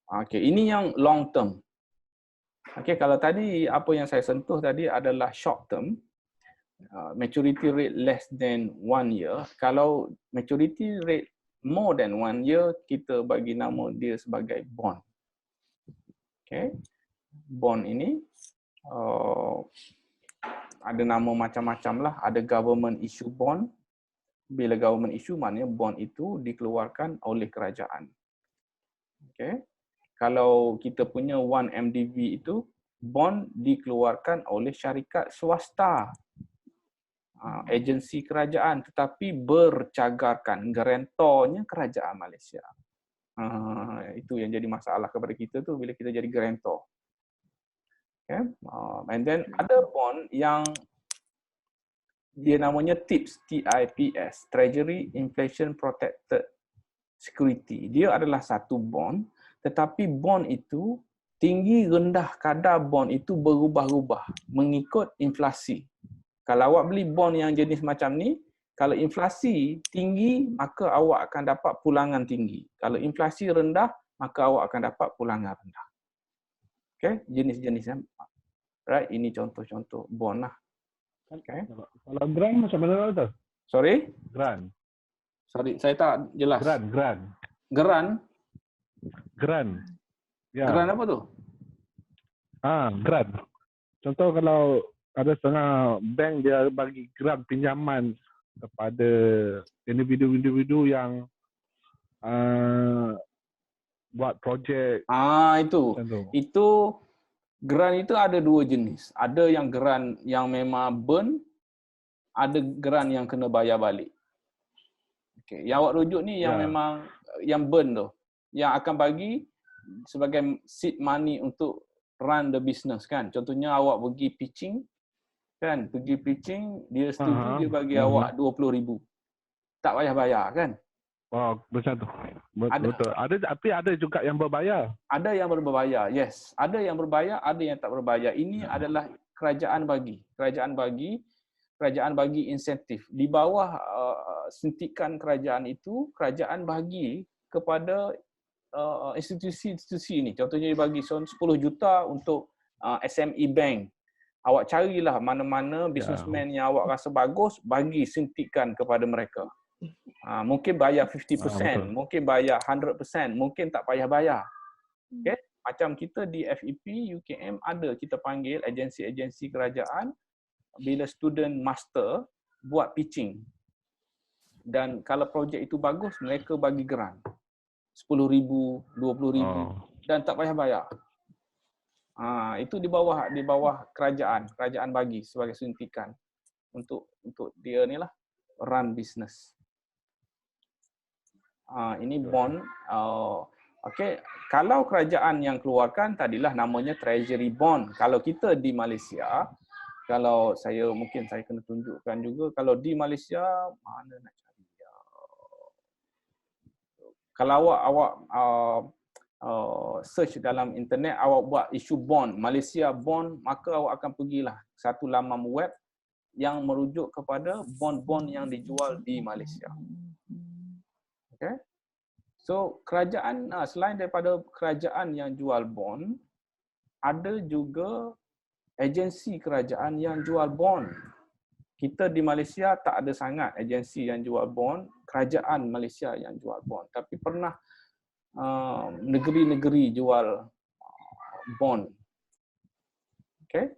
Okey, ini yang long term. Okey, kalau tadi apa yang saya sentuh tadi adalah short term, maturity rate less than 1 year. Kalau maturity rate more than 1 year, kita bagi nama dia sebagai bond. Okey, bond ini ada nama macam-macam lah. Ada government issue bond. Bila government issue, maknanya bond itu dikeluarkan oleh kerajaan. Okey. Kalau kita punya 1MDB itu, bond dikeluarkan oleh syarikat swasta, agensi kerajaan, tetapi bercagarkan, guarantornya kerajaan Malaysia. Itu yang jadi masalah kepada kita tu bila kita jadi guarantor. Okay. And then ada bond yang dia namanya TIPS, TIPS, Treasury Inflation Protected Security. Dia adalah satu bond, tetapi bond itu tinggi rendah kadar bond itu berubah-ubah mengikut inflasi. Kalau awak beli bond yang jenis macam ni, kalau inflasi tinggi, maka awak akan dapat pulangan tinggi. Kalau inflasi rendah, maka awak akan dapat pulangan rendah. Okay, jenis-jenisnya. Right, ini contoh-contoh bond lah. Okay. Kalau grant macam mana tu? Sorry? Grant. Sorry, saya tak jelas. Grant. Ya. Grant apa tu? Grant. Contoh kalau ada setengah bank dia bagi grant pinjaman kepada individu-individu yang buat projek. Itu grant itu ada dua jenis. Ada yang grant yang memang burn, ada grant yang kena bayar balik. Okay. Yang awak rujuk ni yang memang yang burn tu. Yang akan bagi sebagai seed money untuk run the business kan. Contohnya awak pergi pitching kan, dia setuju dia bagi awak 20,000. Tak payah bayar kan? Oh, macam tu. Betul. Tapi ada juga yang berbayar. Ada yang berbayar, yes. Ada yang berbayar, ada yang tak berbayar. Ini adalah kerajaan bagi. Kerajaan bagi insentif. Di bawah sentikan kerajaan itu, kerajaan bagi kepada institusi-institusi ini. Contohnya dia bagi 10 juta untuk SME Bank. Awak carilah mana-mana businessman yang awak rasa bagus, bagi sentikan kepada mereka. Mungkin bayar 50%, mungkin bayar 100%, mungkin tak payah bayar. Okay? Macam kita di FEP, UKM ada kita panggil agensi-agensi kerajaan bila student master buat pitching. Dan kalau projek itu bagus, mereka bagi grant. 10,000, 20,000 dan tak payah bayar. Itu di bawah kerajaan bagi sebagai suntikan untuk dia ni lah run business. Ini bond. Okey, kalau kerajaan yang keluarkan tadilah namanya treasury bond. Kalau kita di Malaysia, kalau saya kena tunjukkan juga, kalau di Malaysia mana nak cari dia. Kalau awak search dalam internet, awak buat isu bond, Malaysia bond, maka awak akan pergilah satu laman web yang merujuk kepada bond-bond yang dijual di Malaysia. Okay. So kerajaan, selain daripada kerajaan yang jual bond, ada juga agensi kerajaan yang jual bond. Kita di Malaysia tak ada sangat agensi yang jual bond, kerajaan Malaysia yang jual bond. Tapi pernah negeri-negeri jual bond. Okay.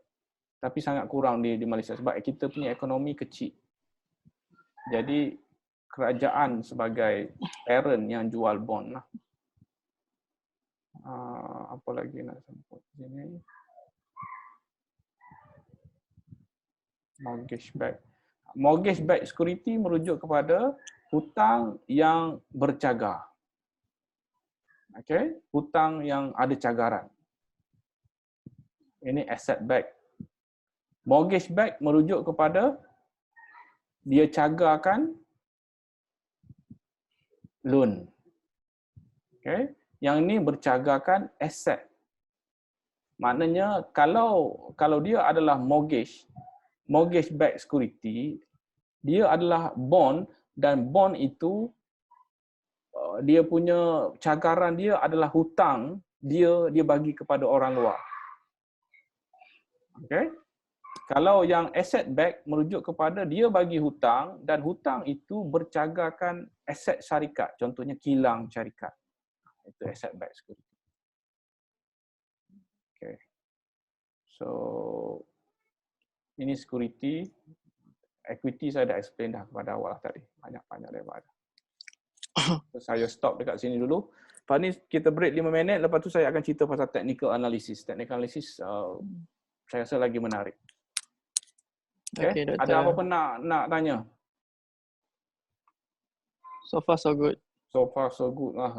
Tapi sangat kurang di Malaysia sebab kita punya ekonomi kecil. Jadi kerajaan sebagai parent yang jual bond lah. Apa lagi nak sebut sini? Mortgage backed security merujuk kepada hutang yang bercagar. Okay? Hutang yang ada cagaran. Ini asset backed. Mortgage backed merujuk kepada dia cagarkan loan. Okay? Yang ini bercagarkan aset. Maknanya kalau dia adalah mortgage backed security, dia adalah bond dan bond itu dia punya cagaran dia adalah hutang dia bagi kepada orang luar. Okay? Kalau yang asset back merujuk kepada dia bagi hutang dan hutang itu bercagarkan aset syarikat, contohnya kilang syarikat. Itu asset back security. Okay. So ini security, equity saya dah explain dah kepada awal tadi, banyak-banyak daripada. So, saya stop dekat sini dulu. Lepas ni kita break 5 minit, lepas tu saya akan cerita pasal technical analysis. Technical analysis saya rasa lagi menarik. Okay, ada apa-apa nak tanya? So far so good. So far so good lah.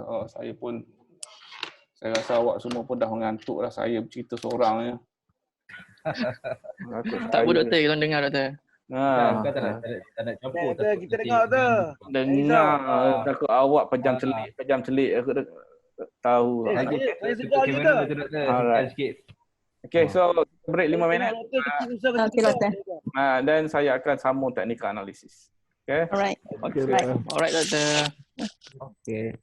Saya rasa awak semua pun dah mengantuk dah. Saya bercerita seorang je. Tak apa doktor, kita dengar doktor. Kau tak nak campur. Kita dengar tu. Dengar. Takut awak pejam celik. Aku dah tahu. Saya segar je tu. Alright. Okay, so break 5 minit. Okay, doktor. Dan saya akan sambung technical analysis. Okay? Alright. Okay. Alright doktor. Okay.